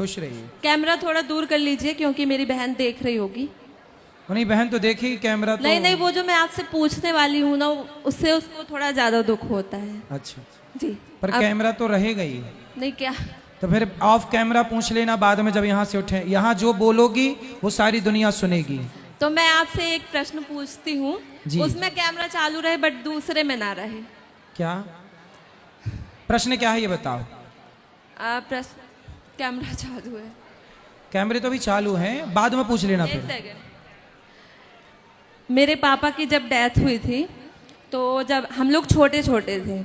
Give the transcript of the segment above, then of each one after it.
खुश रहिए। कैमरा थोड़ा दूर कर लीजिए क्योंकि मेरी बहन देख रही होगी। नहीं बहन तो देखेगी कैमरा तो। नहीं नहीं, वो जो मैं आपसे पूछने वाली हूँ ना, उससे उसको थोड़ा ज्यादा दुख होता है। अच्छा जी। पर अब कैमरा तो रहेगा ही। नहीं क्या? तो फिर ऑफ कैमरा पूछ लेना बाद में जब यहाँ से उठे। यहाँ जो बोलोगी वो सारी दुनिया सुनेगी। तो मैं आपसे एक प्रश्न पूछती हूँ, जी। उसमें कैमरा चालू रहे बट दूसरे में ना रहे। क्या प्रश्न क्या है ये बताओ। प्रश्न, कैमरा चालू है। कैमरे तो अभी चालू हैं, बाद में पूछ लेना एक फिर। सेकंड। मेरे पापा की जब डेथ हुई थी तो जब हम लोग छोटे छोटे थे,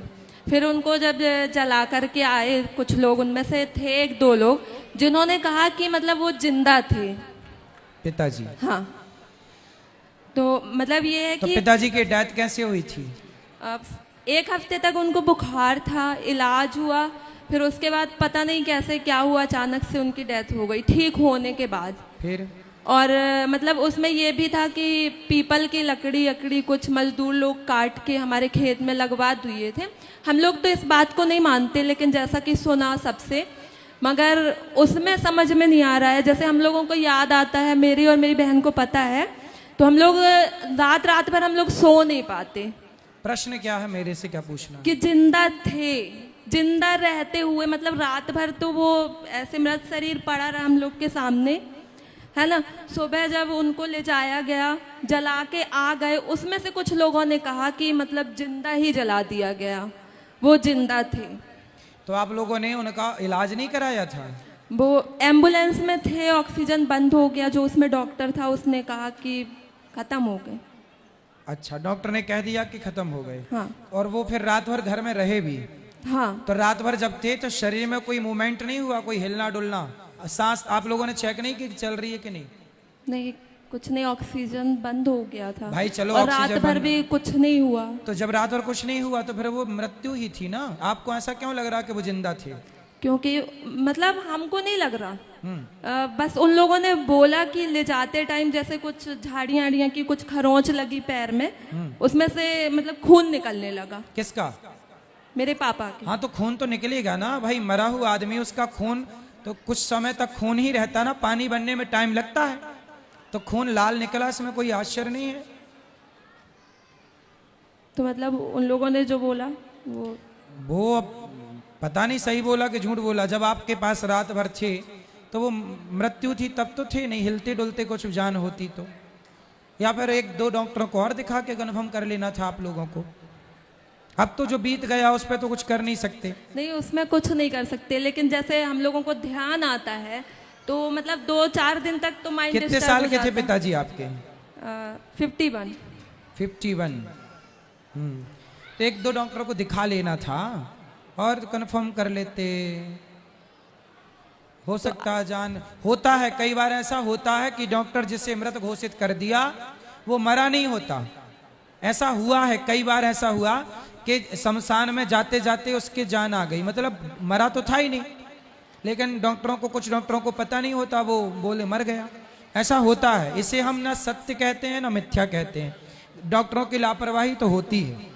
फिर उनको जब जला करके आए कुछ लोग, उनमें से थे एक दो लोग जिन्होंने कहा कि मतलब वो जिंदा थे। पिताजी। हाँ, तो मतलब ये है तो कि पिताजी की डेथ कैसे हुई थी? एक हफ्ते तक उनको बुखार था, इलाज हुआ, फिर उसके बाद पता नहीं कैसे क्या हुआ, अचानक से उनकी डेथ हो गई ठीक होने के बाद। फिर और मतलब उसमें ये भी था कि पीपल की लकड़ी अकड़ी कुछ मजदूर लोग काट के हमारे खेत में लगवा दिए थे। हम लोग तो इस बात को नहीं मानते, लेकिन जैसा कि सुना सबसे, मगर उसमें समझ में नहीं आ रहा है। जैसे हम लोगों को याद आता है, मेरी और मेरी बहन को पता है, तो हम लोग रात रात भर हम लोग सो नहीं पाते। प्रश्न क्या है, मेरे से क्या पूछना? कि जिंदा थे, जिंदा रहते हुए, मतलब रात भर तो वो ऐसे मृत शरीर पड़ा रहा हम लोग के सामने, है ना। सुबह जब उनको ले जाया गया, जला के आ गए, उसमें से कुछ लोगों ने कहा कि मतलब जिंदा ही जला दिया गया, वो जिंदा थे। तो आप लोगों ने उनका इलाज नहीं कराया था? वो एम्बुलेंस में थे, ऑक्सीजन बंद हो गया, जो उसमें डॉक्टर था उसने कहा कि खत्म हो गए। अच्छा, डॉक्टर ने कह दिया कि खत्म हो गए। हाँ और वो फिर रात भर घर में रहे भी? हाँ। तो रात भर जब थे तो शरीर में कोई मूवमेंट नहीं हुआ, कोई हिलना डुलना, सांस आप लोगों ने चेक नहीं की चल रही है कि नहीं? नहीं, कुछ नहीं, ऑक्सीजन बंद हो गया था भाई चलो, और रात ऑक्सीजन भर बंद- भी कुछ नहीं हुआ। तो जब रात भर कुछ नहीं हुआ तो फिर वो मृत्यु ही थी ना। आपको ऐसा क्यों लग रहा कि वो जिंदा थे? क्योंकि मतलब हमको नहीं लग रहा, बस उन लोगों ने बोला कि ले जाते टाइम जैसे कुछ झाड़ियाँ आड़ियाँ की कुछ खरोंच लगी पैर में, उसमें से मतलब खून निकलने लगा। किसका? मेरे पापा के। हाँ तो खून तो निकलेगा ना भाई, मरा हुआ आदमी उसका खून तो कुछ समय तक खून ही रहता ना, पानी बनने में टाइम लगता है। तो खून लाल निकला, इसमें कोई आश्चर्य नहीं है। तो मतलब उन लोगों ने जो बोला वो अब पता नहीं सही बोला कि झूठ बोला। जब आपके पास रात भर थे तो वो मृत्यु थी तब तो थे नहीं, हिलते डुलते कुछ जान होती तो। या फिर एक दो डॉक्टरों को और दिखा के कन्फर्म कर लेना था आप लोगों को। अब तो जो बीत गया उस पर तो कुछ कर नहीं सकते। नहीं, उसमें कुछ नहीं कर सकते, लेकिन जैसे हम लोगों को ध्यान आता है तो मतलब 2-4 दिन तक तो माइंड कितने डिस्टर्ब साल हो के थे जाता है। पिताजी आपके? 51। 51। तो एक दो डॉक्टरों को दिखा लेना था और कंफर्म कर लेते। हो सकता है जान होता है, कई बार ऐसा होता है कि डॉक्टर जिसे मृत घोषित कर दिया वो मरा नहीं होता। ऐसा हुआ है, कई बार ऐसा हुआ कि शमशान में जाते जाते उसके जान आ गई, मतलब मरा तो था ही नहीं, लेकिन डॉक्टरों को, कुछ डॉक्टरों को पता नहीं होता, वो बोले मर गया। ऐसा होता है। इसे हम ना सत्य कहते हैं ना मिथ्या कहते हैं। डॉक्टरों की लापरवाही तो होती है।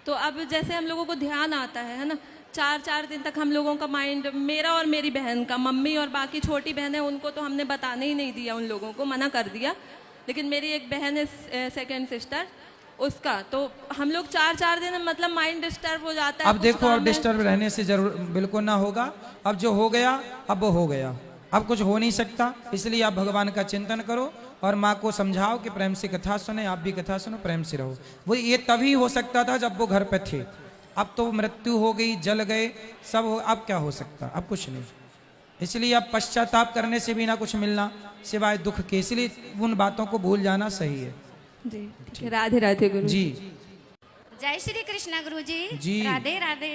तो अब जैसे हम लोगों को ध्यान आता है ना, 4-4 दिन तक हम लोगों का माइंड, मेरा और मेरी बहन का, मम्मी और बाकी छोटी बहन है उनको तो हमने बताने ही नहीं दिया, उन लोगों को मना कर दिया, लेकिन मेरी एक बहन है सेकंड सिस्टर, उसका तो हम लोग 4-4 दिन मतलब माइंड डिस्टर्ब हो जाता है। अब देखो, अब डिस्टर्ब रहने से जरूर बिल्कुल ना होगा। अब जो हो गया अब वो हो गया, अब कुछ हो नहीं सकता। इसलिए आप भगवान का चिंतन करो और माँ को समझाओ कि प्रेम से कथा सुने, आप भी कथा सुनो, प्रेम से रहो। वो ये तभी हो सकता था जब वो घर पे थे। अब तो मृत्यु हो गई, जल गए सब हो, अब क्या हो सकता? अब कुछ नहीं। इसलिए अब पश्चाताप करने से भी ना कुछ मिलना सिवाय दुख के, इसलिए उन बातों को भूल जाना सही है। जी ठीक है। राधे राधे गुरु जी। जय श्री कृष्णा गुरुजी। जी। राधे राधे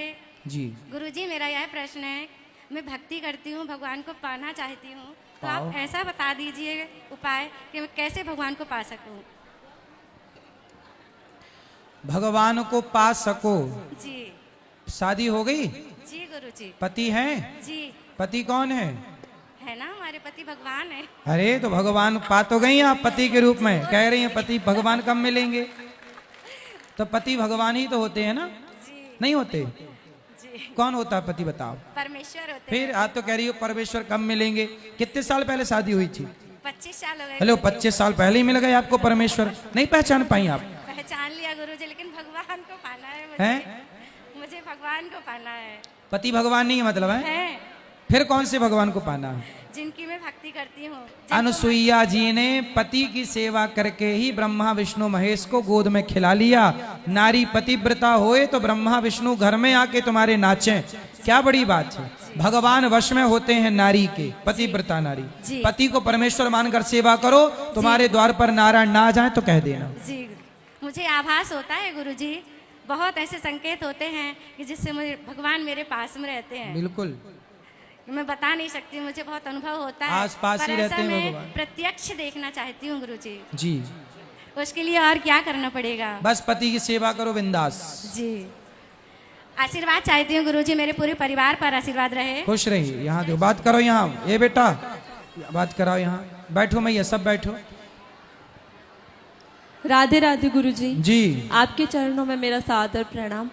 जी। गुरुजी, मेरा यह प्रश्न है, मैं भक्ति करती हूँ, भगवान को पाना चाहती हूँ, तो पाओ। आप ऐसा बता दीजिए उपाय कि मैं कैसे भगवान को पा सकूँ। भगवान को पा सको। जी शादी हो गई? जी गुरुजी। पति हैं? जी पति कौन है? है ना, हमारे पति भगवान है। अरे तो भगवान पा तो गई आप पति के रूप में, कह रही हैं पति भगवान कब मिलेंगे? तो पति भगवान ही तो होते हैं ना? जी नहीं होते? जी कौन होता है पति बताओ? परमेश्वर होते फिर आज तो कह रही हो परमेश्वर कब मिलेंगे? कितने साल पहले शादी हुई थी? 25 साल हो गए। हेलो, 25 साल पहले ही मिल गए आपको परमेश्वर? नहीं पहचान पाई आप? पहचान लिया गुरुजी, लेकिन भगवान को पाना है हैं? मुझे भगवान को पाना है। पति भगवान नहीं है मतलब है? फिर कौन से भगवान को पाना है? जिनकी मैं भक्ति करती हूँ। अनुसुईया जी ने पति की सेवा करके ही ब्रह्मा विष्णु महेश को गोद में खिला लिया। नारी पतिव्रता होए तो ब्रह्मा विष्णु घर में आके तुम्हारे नाचें, क्या बड़ी बात है। भगवान वश में होते हैं नारी के, पतिव्रता नारी। जी। पति को परमेश्वर मानकर सेवा करो, तुम्हारे द्वार पर नारायण ना जाए तो कह देना। जी, मुझे आभास होता है गुरुजी, बहुत ऐसे संकेत होते हैं कि जिससे मुझे भगवान मेरे पास में रहते हैं। बिल्कुल, मैं बता नहीं सकती, मुझे बहुत अनुभव होता है। आसपास ही पर रहते ऐसा हैं मैं भगवान। प्रत्यक्ष देखना चाहती हूँ गुरुजी। जी। उसके लिए और क्या करना पड़ेगा? बस पति की सेवा करो बिंदास। जी, आशीर्वाद चाहती हूँ गुरुजी, मेरे पूरे परिवार पर आशीर्वाद रहे। खुश रहिए। यहाँ दो बात करो, यहाँ ये बेटा बात कराओ, यहाँ बैठो मैया, सब बैठो। राधे राधे गुरुजी। जी। आपके चरणों में मेरा सादर प्रणाम।